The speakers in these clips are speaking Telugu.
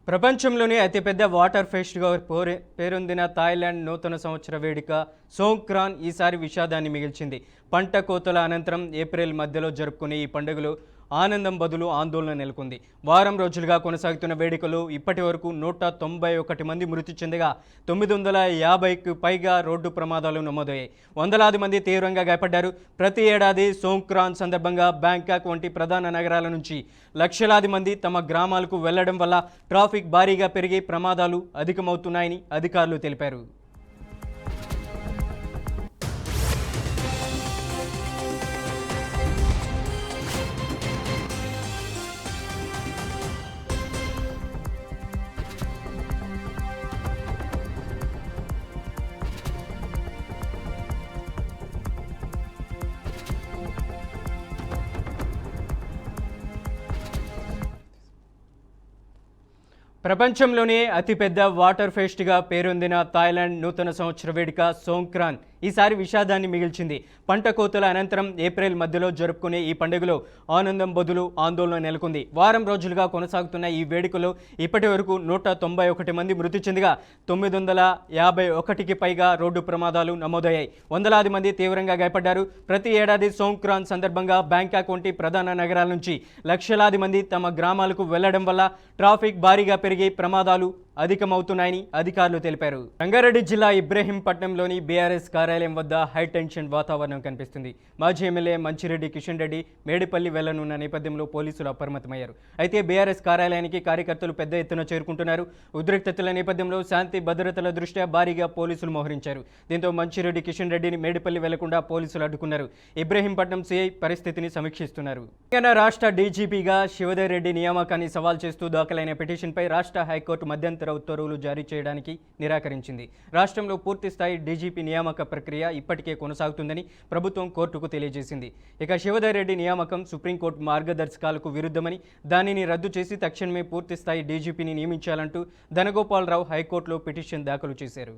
ప్రపంచంలోనే అతిపెద్ద వాటర్ ఫెస్ట్గా పేరొందిన థాయిలాండ్ నూతన సంవత్సర వేడుక సోంక్రాన్ ఈసారి విషాదాన్ని మిగిల్చింది. పంట కోతల అనంతరం ఏప్రిల్ మధ్యలో జరుపుకునే ఈ పండుగలో ఆనందం బదులు ఆందోళన నెలకొంది. వారం రోజులుగా కొనసాగుతున్న వేడుకలు ఇప్పటి వరకు 191 మంది మృతి చెందగా 950కు పైగా రోడ్డు ప్రమాదాలు నమోదయ్యాయి. వందలాది మంది తీవ్రంగా గాయపడ్డారు. ప్రతి ఏడాది సోంక్రాన్ సందర్భంగా బ్యాంకాక్ వంటి ప్రధాన నగరాల నుంచి లక్షలాది మంది తమ గ్రామాలకు వెళ్లడం వల్ల ట్రాఫిక్ భారీగా పెరిగి ప్రమాదాలు అధికమవుతున్నాయని అధికారులు తెలిపారు. ప్రపంచంలోనే అతిపెద్ద వాటర్ ఫెస్ట్గా పేరొందిన థాయిలాండ్ నూతన సంవత్సర వేడుక సోంక్రాన్ ఈసారి విషాదాన్ని మిగిల్చింది. పంట కోతల అనంతరం ఏప్రిల్ మధ్యలో జరుపుకునే ఈ పండుగలో ఆనందం బదులు ఆందోళన నెలకొంది. వారం రోజులుగా కొనసాగుతున్న ఈ వేడుకలో ఇప్పటి వరకు 191 మంది మృతి చెందగా 951కి పైగా రోడ్డు ప్రమాదాలు నమోదయ్యాయి. వందలాది మంది తీవ్రంగా గాయపడ్డారు. ప్రతి ఏడాది సోంక్రాన్ సందర్భంగా బ్యాంకాక్ వంటి ప్రధాన నగరాల నుంచి లక్షలాది మంది తమ గ్రామాలకు వెళ్లడం వల్ల ట్రాఫిక్ భారీగా పెరిగి ప్రమాదాలు అధికమవుతున్నాయని అధికారులు తెలిపారు. రంగారెడ్డి జిల్లా ఇబ్రహీంపట్నంలోని బీఆర్ఎస్ కార్యాలయం వద్ద హైటెన్షన్ వాతావరణం కనిపిస్తుంది. మాజీ ఎమ్మెల్యే మంచిరెడ్డి కిషన్ రెడ్డి మేడిపల్లి వెళ్లనున్న నేపథ్యంలో పోలీసులు అప్రమత్తమయ్యారు. అయితే బీఆర్ఎస్ కార్యాలయానికి కార్యకర్తలు పెద్ద ఎత్తున చేరుకుంటున్నారు. ఉద్రిక్తతల నేపథ్యంలో శాంతి భద్రతల దృష్ట్యా భారీగా పోలీసులు మోహరించారు. దీంతో మంచిరెడ్డి కిషన్ రెడ్డిని మేడిపల్లి వెళ్లకుండా పోలీసులు అడ్డుకున్నారు. ఇబ్రహీంపట్నం సీఐ పరిస్థితిని సమీక్షిస్తున్నారు. తెలంగాణ రాష్ట్ర డీజీపీగా శివధర్ రెడ్డి నియామకాన్ని సవాల్ చేస్తూ దాఖలైన పిటిషన్పై రాష్ట్ర హైకోర్టు మధ్యంతర ఉత్తర్వులు జారీ చేయడానికి నిరాకరించింది. రాష్ట్రంలో పూర్తి స్థాయి డీజీపీ నియామక ప్రక్రియ ఇప్పటికే కొనసాగుతుందని ప్రభుత్వం కోర్టుకు తెలియజేసింది. ఇక శివధర్ రెడ్డి నియామకం సుప్రీంకోర్టు మార్గదర్శకాలకు విరుద్ధమని, దానిని రద్దు చేసి తక్షణమే పూర్తి స్థాయి డీజీపీని నియమించాలంటూ ధనగోపాలరావు హైకోర్టులో పిటిషన్ దాఖలు చేశారు.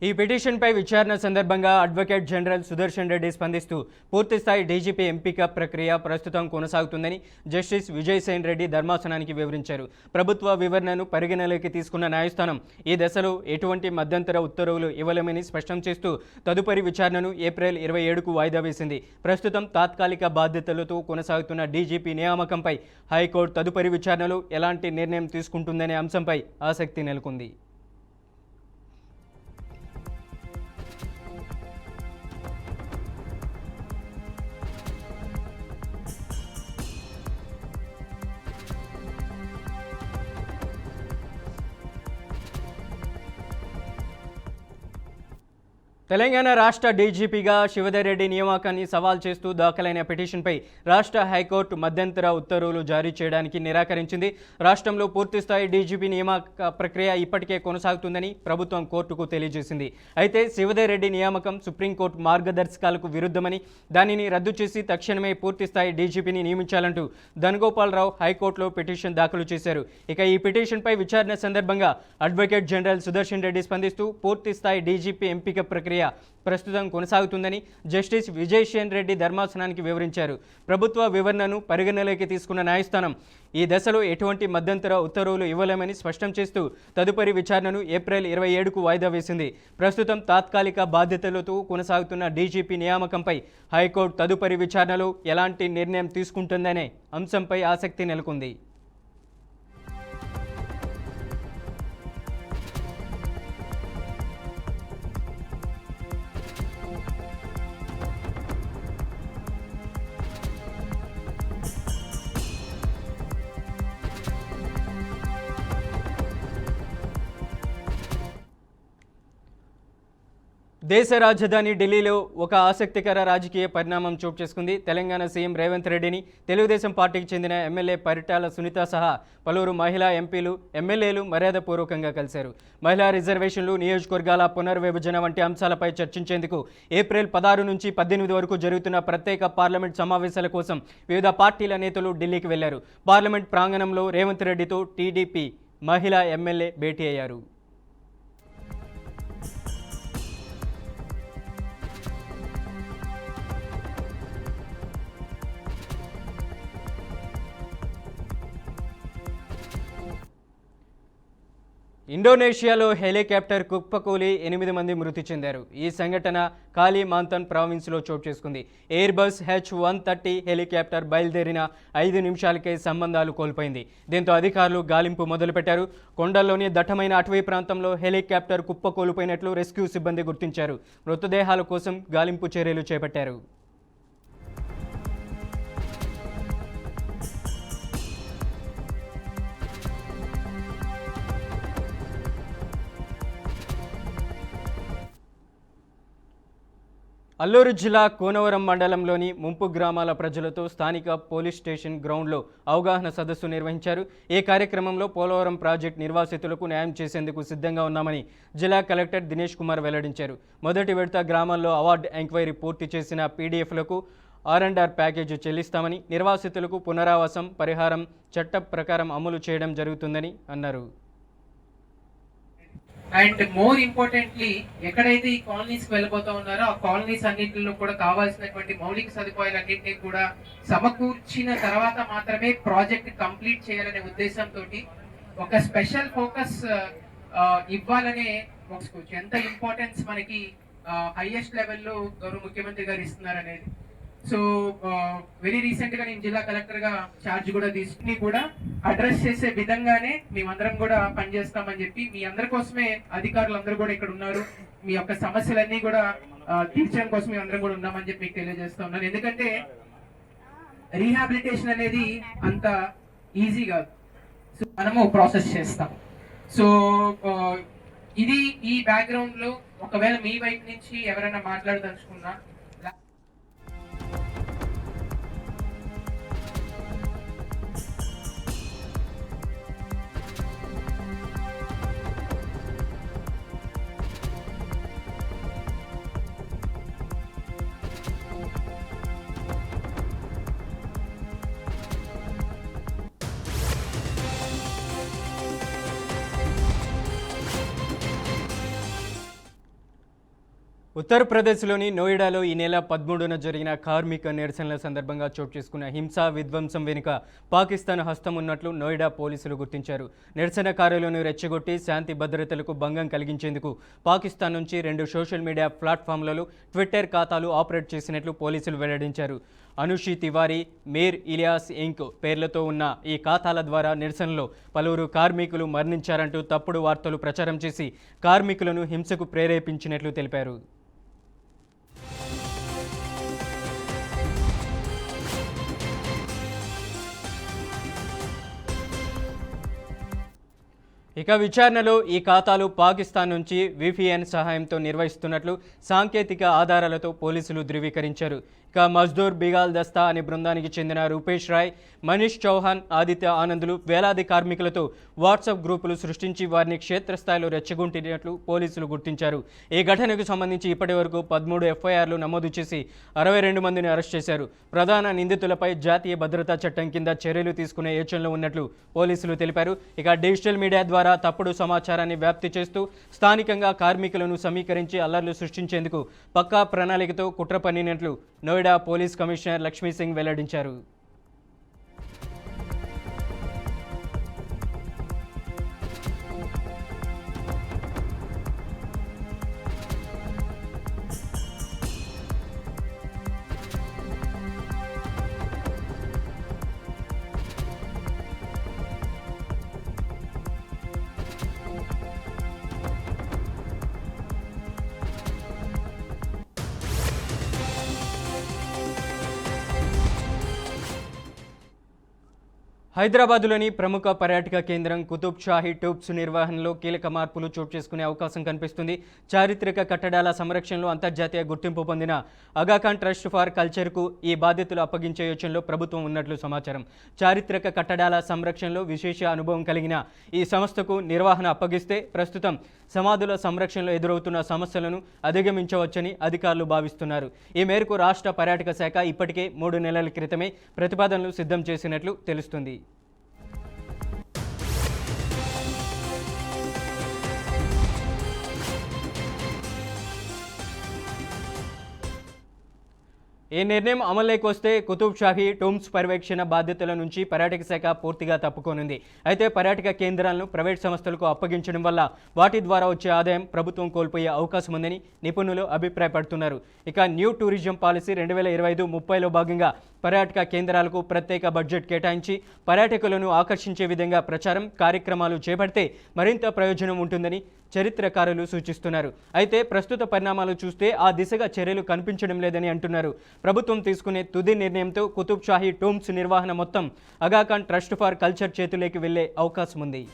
ఈ పిటిషన్పై విచారణ సందర్భంగా అడ్వకేట్ జనరల్ సుదర్శన్ రెడ్డి స్పందిస్తూ పూర్తిస్థాయి డీజీపీ ఎంపిక ప్రక్రియ ప్రస్తుతం కొనసాగుతుందని జస్టిస్ విజయసేన్ రెడ్డి ధర్మాసనానికి వివరించారు. ప్రభుత్వ వివరణను పరిగణలోకి తీసుకున్న న్యాయస్థానం ఈ దశలో ఎటువంటి మధ్యంతర ఉత్తర్వులు ఇవ్వలేమని స్పష్టం చేస్తూ తదుపరి విచారణను ఏప్రిల్ 27కు వాయిదా వేసింది. ప్రస్తుతం తాత్కాలిక బాధ్యతలతో కొనసాగుతున్న డీజీపీ నియామకంపై హైకోర్టు తదుపరి విచారణలో ఎలాంటి నిర్ణయం తీసుకుంటుందనే అంశంపై ఆసక్తి నెలకొంది. తెలంగాణ రాష్ట్ర డీజీపీగా శివధర్ రెడ్డి నియామకాన్ని సవాల్ చేస్తూ దాఖలైన పిటిషన్పై రాష్ట్ర హైకోర్టు మధ్యంతర ఉత్తర్వులు జారీ చేయడానికి నిరాకరించింది. రాష్ట్రంలో పూర్తిస్థాయి డీజీపీ నియామక ప్రక్రియ ఇప్పటికే కొనసాగుతుందని ప్రభుత్వం కోర్టుకు తెలియజేసింది. అయితే శివధర్ రెడ్డి నియామకం సుప్రీంకోర్టు మార్గదర్శకాలకు విరుద్ధమని, దానిని రద్దు చేసి తక్షణమే పూర్తిస్థాయి డీజీపీని నియమించాలంటూ ధనగోపాలరావు హైకోర్టులో పిటిషన్ దాఖలు చేశారు. ఇక ఈ పిటిషన్పై విచారణ సందర్భంగా అడ్వకేట్ జనరల్ సుదర్శన్ రెడ్డి స్పందిస్తూ పూర్తిస్థాయి డీజీపీ ఎంపిక ప్రక్రియ ప్రస్తుతం కొనసాగుతుందని జస్టిస్ విజయసేన్ రెడ్డి ధర్మాసనానికి వివరించారు. ప్రభుత్వ వివరణను పరిగణలోకి తీసుకున్న న్యాయస్థానం ఈ దశలో ఎటువంటి మధ్యంతర ఉత్తర్వులు ఇవ్వలేమని స్పష్టం చేస్తూ తదుపరి విచారణను ఏప్రిల్ 27కు వాయిదా వేసింది. ప్రస్తుతం తాత్కాలిక బాధ్యతలతో కొనసాగుతున్న డీజీపీ నియామకంపై హైకోర్టు తదుపరి విచారణలో ఎలాంటి నిర్ణయం తీసుకుంటుందనే అంశంపై ఆసక్తి నెలకొంది. దేశ రాజధాని ఢిల్లీలో ఒక ఆసక్తికర రాజకీయ పరిణామం చోటు చేసుకుంది. తెలంగాణ సీఎం రేవంత్ రెడ్డిని తెలుగుదేశం పార్టీకి చెందిన ఎమ్మెల్యే పరిటాల సునీత సహా పలువురు మహిళా ఎంపీలు ఎమ్మెల్యేలు మర్యాదపూర్వకంగా కలిశారు. మహిళా రిజర్వేషన్లు, నియోజకవర్గాల పునర్విభజన వంటి అంశాలపై చర్చించేందుకు ఏప్రిల్ 16 నుంచి 18 వరకు జరుగుతున్న ప్రత్యేక పార్లమెంట్ సమావేశాల కోసం వివిధ పార్టీల నేతలు ఢిల్లీకి వెళ్లారు. పార్లమెంట్ ప్రాంగణంలో రేవంత్ రెడ్డితో టీడీపీ మహిళా ఎమ్మెల్యే భేటీ అయ్యారు. ఇండోనేషియాలో హెలికాప్టర్ కుప్పకూలి 8 మంది మృతి చెందారు. ఈ సంఘటన కాలిమాంతన్ ప్రావిన్స్లో చోటు చేసుకుంది. ఎయిర్బస్ H-130 హెలికాప్టర్ బయలుదేరిన 5 నిమిషాలకే సంబంధాలు కోల్పోయింది. దీంతో అధికారులు గాలింపు మొదలుపెట్టారు. కొండల్లోని దట్టమైన అటవీ ప్రాంతంలో హెలికాప్టర్ కుప్పకూలిపోయినట్లు రెస్క్యూ సిబ్బంది గుర్తించారు. మృతదేహాల కోసం గాలింపు చర్యలు చేపట్టారు. అల్లూరు జిల్లా కోనవరం మండలంలోని ముంపు గ్రామాల ప్రజలతో స్థానిక పోలీస్ స్టేషన్ గ్రౌండ్లో అవగాహన సదస్సు నిర్వహించారు. ఈ కార్యక్రమంలో పోలవరం ప్రాజెక్టు నిర్వాసితులకు న్యాయం చేసేందుకు సిద్ధంగా ఉన్నామని జిల్లా కలెక్టర్ దినేష్ కుమార్ వెల్లడించారు. మొదటి విడత గ్రామాల్లో అవార్డు ఎంక్వైరీ పూర్తి చేసిన పీడీఎఫ్లకు R&R ప్యాకేజీ చెల్లిస్తామని, నిర్వాసితులకు పునరావాసం, పరిహారం చట్టం ప్రకారం అమలు చేయడం జరుగుతుందని అన్నారు. అండ్ మోర్ ఇంపార్టెంట్లీ ఎక్కడైతే ఈ కాలనీస్ వెళ్ళిపోతా ఉన్నారో ఆ కాలనీస్ అన్నింటిలో కూడా కావాల్సినటువంటి మౌలిక సదుపాయాలన్నింటినీ కూడా సమకూర్చిన తర్వాత మాత్రమే ప్రాజెక్ట్ కంప్లీట్ చేయాలనే ఉద్దేశంతో ఒక స్పెషల్ ఫోకస్ ఇవ్వాలనే ఎంత ఇంపార్టెన్స్ మనకి హైయెస్ట్ లెవెల్లో గౌరవ ముఖ్యమంత్రి గారు ఇస్తున్నారనేది. సో వెరీ రీసెంట్ గా నేను జిల్లా కలెక్టర్ గా ఛార్జ్ కూడా తీసుకుని కూడా అడ్రస్ చేసే విధంగానే మేమందరం కూడా పనిచేస్తామని చెప్పి, మీ అందరి కోసమే అధికారులు అందరూ కూడా ఇక్కడ ఉన్నారు. మీ యొక్క సమస్యలన్నీ కూడా తీర్చడం కోసం మేము అందరం కూడా ఉన్నామని చెప్పి మీకు తెలియజేస్తా ఉన్నాను. ఎందుకంటే రీహాబిలిటేషన్ అనేది అంత ఈజీ కాదు. సో మనము ప్రాసెస్ చేస్తాం. సో ఇది ఈ బ్యాక్గ్రౌండ్ లో ఒకవేళ మీ వైపు నుంచి ఎవరైనా మాట్లాడదలుచుకున్నా ఉత్తరప్రదేశ్లోని నోయిడాలో ఈ నెల 13న జరిగిన కార్మిక నిరసనల సందర్భంగా చోటు చేసుకున్న హింసా విధ్వంసం వెనుక పాకిస్తాన్ హస్తం ఉన్నట్లు నోయిడా పోలీసులు గుర్తించారు. నిరసనకారులను రెచ్చగొట్టి శాంతి భద్రతలకు భంగం కలిగించేందుకు పాకిస్తాన్ నుంచి 2 సోషల్ మీడియా ప్లాట్ఫామ్లలో ట్విట్టర్ ఖాతాలు ఆపరేట్ చేసినట్లు పోలీసులు వెల్లడించారు. అనుషి తివారీ, మేర్ ఇలియాస్ ఇంక్ పేర్లతో ఉన్న ఈ ఖాతాల ద్వారా నిరసనలో పలువురు కార్మికులు మరణించారంటూ తప్పుడు వార్తలు ప్రచారం చేసి కార్మికులను హింసకు ప్రేరేపించినట్లు తెలిపారు. ఇక విచారణలో ఈ ఖాతాలు పాకిస్తాన్ నుంచి VPN సహాయంతో నిర్వహిస్తున్నట్లు సాంకేతిక ఆధారాలతో పోలీసులు ధృవీకరించారు. ఇక మజ్దూర్ బిగాల్ దస్తా అనే బృందానికి చెందిన రూపేష్ రాయ్, మనీష్ చౌహాన్, ఆదిత్య ఆనందులు వేలాది కార్మికులతో వాట్సాప్ గ్రూపులు సృష్టించి వారిని క్షేత్రస్థాయిలో రెచ్చగొట్టినట్లు పోలీసులు గుర్తించారు. ఈ ఘటనకు సంబంధించి ఇప్పటి వరకు 13 FIRలు నమోదు చేసి 62 మందిని అరెస్ట్ చేశారు. ప్రధాన నిందితులపై జాతీయ భద్రతా చట్టం కింద చర్యలు తీసుకునే యోచనలో ఉన్నట్లు పోలీసులు తెలిపారు. ఇక డిజిటల్ మీడియా ద్వారా తప్పుడు సమాచారాన్ని వ్యాప్తి చేస్తూ స్థానికంగా కార్మికులను సమీకరించి అల్లర్లు సృష్టించేందుకు పక్కా ప్రణాళికతో కుట్ర పన్నినట్లు నోయిడా పోలీస్ కమిషనర్ లక్ష్మీ సింగ్ వెల్లడించారు. హైదరాబాద్లోని ప్రముఖ పర్యాటక కేంద్రం కుతుబ్ షాహీ టూబ్స్ నిర్వహణలో కీలక మార్పులు చోటు చేసుకునే అవకాశం కనిపిస్తుంది. చారిత్రక కట్టడాల సంరక్షణలో అంతర్జాతీయ గుర్తింపు పొందిన అగాఖాన్ ట్రస్ట్ ఫర్ కల్చర్కు ఈ బాధ్యతలు అప్పగించే యోచనలో ప్రభుత్వం ఉన్నట్లు సమాచారం. చారిత్రక కట్టడాల సంరక్షణలో విశేష అనుభవం కలిగిన ఈ సంస్థకు నిర్వహణ అప్పగిస్తే ప్రస్తుతం సమాధుల సంరక్షణలో ఎదురవుతున్న సమస్యలను అధిగమించవచ్చని అధికారులు భావిస్తున్నారు. ఈ మేరకు రాష్ట్ర పర్యాటక శాఖ ఇప్పటికే 3 నెలల క్రితమే ప్రతిపాదనలు సిద్ధం చేసినట్లు తెలుస్తుంది. ఈ నిర్ణయం అమల్లోకి వస్తే కుతుబ్ షాహీ టూమ్స్ పర్యవేక్షణ బాధ్యతల నుంచి పర్యాటక శాఖ పూర్తిగా తప్పుకోనుంది. అయితే పర్యాటక కేంద్రాలను ప్రైవేట్ సంస్థలకు అప్పగించడం వల్ల వాటి ద్వారా వచ్చే ఆదాయం ప్రభుత్వం కోల్పోయే అవకాశం ఉందని నిపుణులు అభిప్రాయపడుతున్నారు. ఇక న్యూ టూరిజం పాలసీ 2025-30లో భాగంగా పర్యాటక కేంద్రాలకు ప్రత్యేక బడ్జెట్ కేటాయించి పర్యాటకులను ఆకర్షించే విధంగా ప్రచారం కార్యక్రమాలు చేపడితే మరింత ప్రయోజనం ఉంటుందని చరిత్రకారులు సూచిస్తున్నారు. అయితే ప్రస్తుత పరిణామాలు చూస్తే ఆ దిశగా చర్యలు కనిపించడం లేదని అంటున్నారు. ప్రభుత్వం తీసుకునే తుది నిర్ణయంతో కుతుబ్ షాహీ టూమ్స్ నిర్వహణ మొత్తం అగాఖాన్ ట్రస్ట్ ఫర్ కల్చర్ చేతుల్లోకి వెళ్లే అవకాశం ఉంది.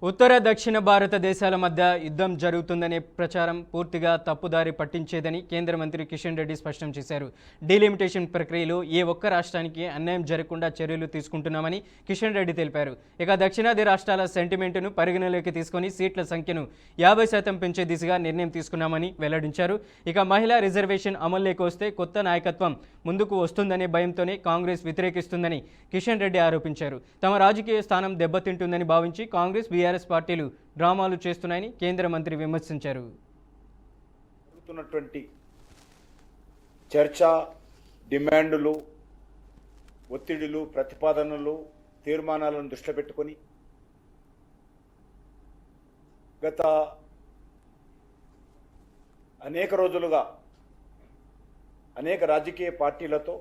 ఉత్తర దక్షిణ భారతదేశాల మధ్య యుద్ధం జరుగుతుందనే ప్రచారం పూర్తిగా తప్పుదారి పట్టించేదని కేంద్ర మంత్రి కిషన్ రెడ్డి స్పష్టం చేశారు. డీలిమిటేషన్ ప్రక్రియలో ఏ ఒక్క రాష్ట్రానికి అన్యాయం జరగకుండా చర్యలు తీసుకుంటున్నామని కిషన్ రెడ్డి తెలిపారు. ఇక దక్షిణాది రాష్ట్రాల సెంటిమెంటును పరిగణలోకి తీసుకుని సీట్ల సంఖ్యను 50% పెంచే దిశగా నిర్ణయం తీసుకున్నామని వెల్లడించారు. ఇక మహిళా రిజర్వేషన్ అమల్లోకి వస్తే కొత్త నాయకత్వం ముందుకు వస్తుందనే భయంతోనే కాంగ్రెస్ వ్యతిరేకిస్తుందని కిషన్ రెడ్డి ఆరోపించారు. తమ రాజకీయ స్థానం దెబ్బతింటుందని భావించి కాంగ్రెస్ బీఆర్ఎస్ పార్టీలు డ్రామాలు చేస్తున్నాయని కేంద్ర మంత్రి విమర్శించారు. చర్చ, డిమాండులు, ఒత్తిడులు, ప్రతిపాదనలు, తీర్మానాలను దృష్టిలో పెట్టుకొని గత అనేక రోజులుగా అనేక రాజకీయ పార్టీలతో,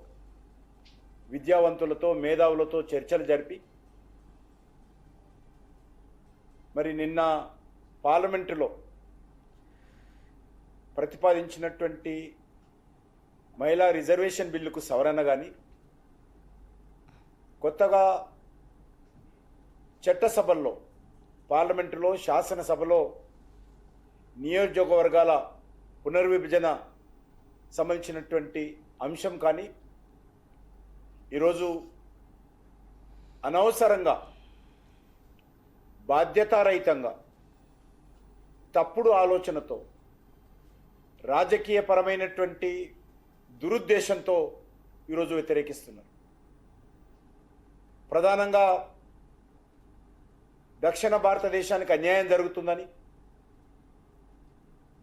విద్యావంతులతో, మేధావులతో చర్చలు జరిపి మరి నిన్న పార్లమెంటులో ప్రతిపాదించినటువంటి మహిళా రిజర్వేషన్ బిల్లుకు సవరణ కానీ, కొత్తగా చట్టసభల్లో, పార్లమెంటులో, శాసనసభలో నియోజకవర్గాల పునర్విభజన సంబంధించినటువంటి అంశం కానీ ఈరోజు అనవసరంగా, బాధ్యతారహితంగా, తప్పుడు ఆలోచనతో, రాజకీయపరమైనటువంటి దురుద్దేశంతో ఈరోజు వ్యతిరేకిస్తున్నారు. ప్రధానంగా దక్షిణ భారతదేశానికి అన్యాయం జరుగుతుందని,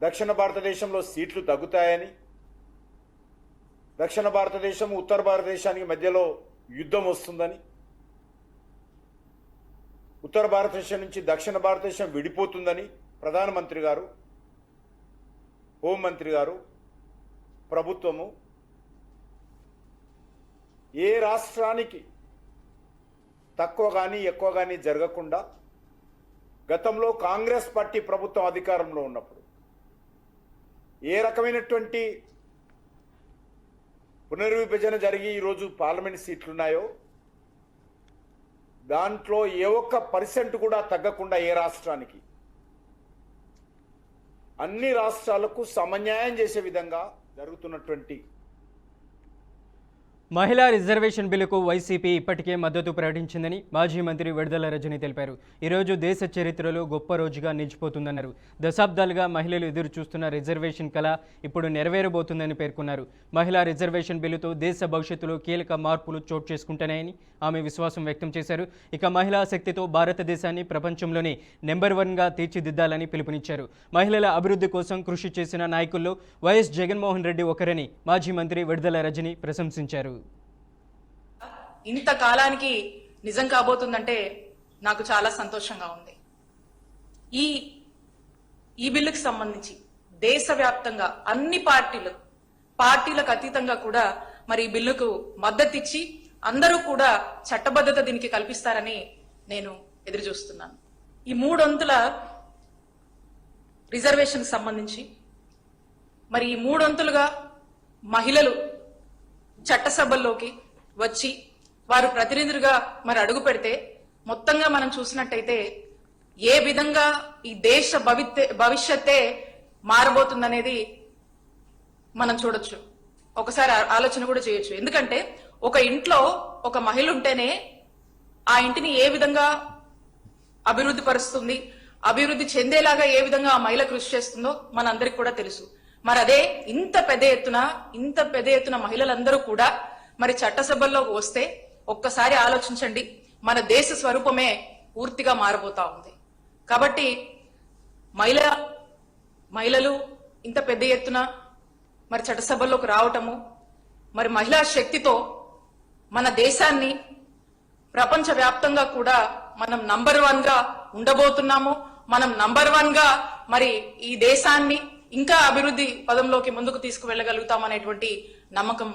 దక్షిణ భారతదేశంలో సీట్లు తగ్గుతాయని, దక్షిణ భారతదేశం ఉత్తర భారతదేశానికి మధ్యలో యుద్ధం వస్తుందని, ఉత్తర భారతదేశం నుంచి దక్షిణ భారతదేశం విడిపోతుందని ప్రధానమంత్రి గారు, హోంమంత్రి గారు, ప్రభుత్వము ఏ రాష్ట్రానికి తక్కువ కానీ ఎక్కువ కానీ జరగకుండా గతంలో కాంగ్రెస్ పార్టీ ప్రభుత్వం అధికారంలో ఉన్నప్పుడు ఏ రకమైనటువంటి పునర్విభజన జరిగి ఈరోజు పార్లమెంట్ సీట్లున్నాయో దాంట్లో ఏ ఒక్క % కూడా తగ్గకుండా ఏ రాష్ట్రానికి, అన్ని రాష్ట్రాలకు సమన్యాయం చేసే విధంగా జరుగుతున్నటువంటి మహిళా రిజర్వేషన్ బిల్లుకు వైసీపీ ఇప్పటికే మద్దతు ప్రకటించిందని మాజీ మంత్రి విడుదల రజని తెలిపారు. ఈరోజు దేశ చరిత్రలో గొప్ప రోజుగా నిలిచిపోతుందన్నారు. దశాబ్దాలుగా మహిళలు ఎదురు చూస్తున్న రిజర్వేషన్ కళ ఇప్పుడు నెరవేరబోతుందని పేర్కొన్నారు. మహిళా రిజర్వేషన్ బిల్లుతో దేశ భవిష్యత్తులో కీలక మార్పులు చోటు చేసుకుంటున్నాయని ఆమె విశ్వాసం వ్యక్తం చేశారు. ఇక మహిళా శక్తితో భారతదేశాన్ని ప్రపంచంలోనే నెంబర్ 1గా తీర్చిదిద్దాలని పిలుపునిచ్చారు. మహిళల అభివృద్ధి కోసం కృషి చేసిన నాయకుల్లో వైఎస్ జగన్మోహన్ రెడ్డి ఒకరని మాజీ మంత్రి విడుదల రజని ప్రశంసించారు. ఇంతకాలానికి నిజం కాబోతుందంటే నాకు చాలా సంతోషంగా ఉంది. ఈ బిల్లుకి సంబంధించి దేశవ్యాప్తంగా అన్ని పార్టీలకు అతీతంగా కూడా మరి ఈ బిల్లుకు మద్దతు ఇచ్చి అందరూ కూడా చట్టబద్ధత దీనికి కల్పిస్తారని నేను ఎదురు చూస్తున్నాను. ఈ 3 రిజర్వేషన్ సంబంధించి మరి ఈ 3 మహిళలు చట్టసభల్లోకి వచ్చి వారు ప్రతినిధులుగా మరి అడుగు పెడితే మొత్తంగా మనం చూసినట్టయితే ఏ విధంగా ఈ దేశ భవిష్యత్తే మారబోతుందనేది మనం చూడొచ్చు. ఒకసారి ఆలోచన కూడా చేయొచ్చు. ఎందుకంటే ఒక ఇంట్లో ఒక మహిళ ఉంటేనే ఆ ఇంటిని ఏ విధంగా అభివృద్ధి పరుస్తుంది, అభివృద్ధి చెందేలాగా ఏ విధంగా ఆ మహిళ కృషి చేస్తుందో మనందరికి కూడా తెలుసు. మరి అదే ఇంత పెద్ద ఎత్తున మహిళలందరూ కూడా మరి చట్టసభల్లోకి వస్తే ఒక్కసారి ఆలోచించండి, మన దేశ స్వరూపమే పూర్తిగా మారబోతా ఉంది. కాబట్టి మహిళలు ఇంత పెద్ద ఎత్తున మరి చట్టసభల్లోకి రావటము, మరి మహిళా శక్తితో మన దేశాన్ని ప్రపంచ వ్యాప్తంగా కూడా మనం నంబర్ 1 గా ఉండబోతున్నాము. మనం నంబర్ 1 గా మరి ఈ దేశాన్ని ఇంకా అభివృద్ధి పదంలోకి ముందుకు తీసుకువెళ్ళగలుగుతామనేటువంటి నమ్మకం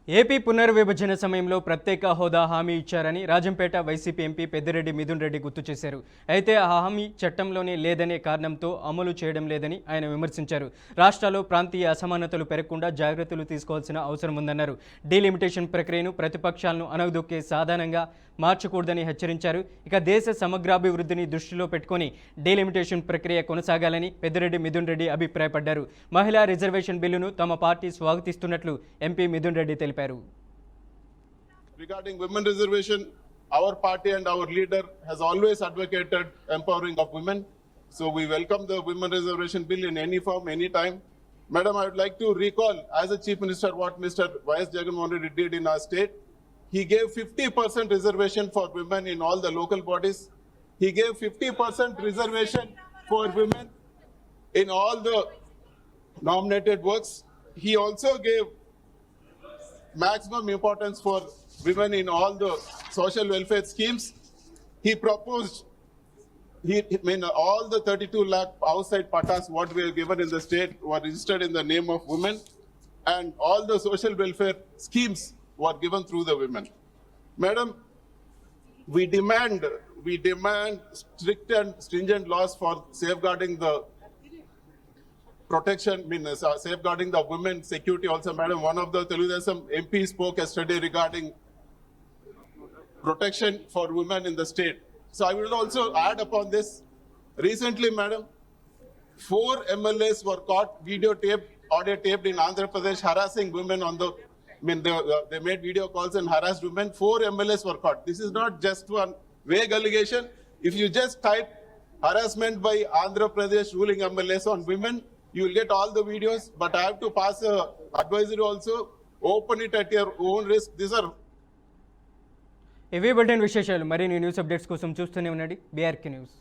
ఏపీ పునర్విభజన సమయంలో ప్రత్యేక హోదా హామీ ఇచ్చారని రాజంపేట వైసీపీ ఎంపీ పెద్దిరెడ్డి మిథున్ రెడ్డి గుర్తు చేశారు. అయితే ఆ హామీ చట్టంలోనే లేదనే కారణంతో అమలు చేయడం లేదని ఆయన విమర్శించారు. రాష్ట్రాల్లో ప్రాంతీయ అసమానతలు పెరగకుండా జాగ్రత్తలు తీసుకోవాల్సిన అవసరం ఉందన్నారు. డీలిమిటేషన్ ప్రక్రియను ప్రతిపక్షాలను అనగదొక్కే సాధనంగా మార్చకూడదని హెచ్చరించారు. ఇక దేశ సమగ్రాభివృద్ధిని దృష్టిలో పెట్టుకుని డీలిమిటేషన్ ప్రక్రియ కొనసాగాలని పెద్దిరెడ్డి మిథున్ రెడ్డి అభిప్రాయపడ్డారు. మహిళా రిజర్వేషన్ బిల్లును తమ పార్టీ స్వాగతిస్తున్నట్లు ఎంపీ మిథున్ రెడ్డి తెలిపారు. Regarding women reservation, our party and our leader has always advocated empowering of women. So we welcome the women reservation bill in any form, any time. Madam, I would like to recall as a Chief Minister what Mr. Y.S. Jagannath Reddy did in our state. He gave 50% reservation for women in all the local bodies. He gave 50% reservation for women in all the nominated works. He also gave maximum importance for women in all the social welfare schemes. He proposed, all the 32 lakh outside patas what we have given in the state were registered in the name of women, and all the social welfare schemes were given through the women. Madam, we demand strict and stringent laws for safeguarding the protection, safeguarding the women's security also. Madam, one of the Teludesam MP spoke yesterday regarding protection for women in the state. So I will also add upon this. Recently, Madam, 4 MLAs were caught audio taped in Andhra Pradesh harassing women on the, they made video calls and harassed women. 4 MLAs were caught. This is not just one vague allegation. If you just type harassment by Andhra Pradesh ruling MLAs on women, you will get all the videos, but I have to pass a advisory also. Open it at your own risk. These are ఇవి బులెటిన్ విశేషాలు. మరిన్ని న్యూస్ అప్డేట్స్ కోసం చూస్తూనే ఉండండి BRK న్యూస్.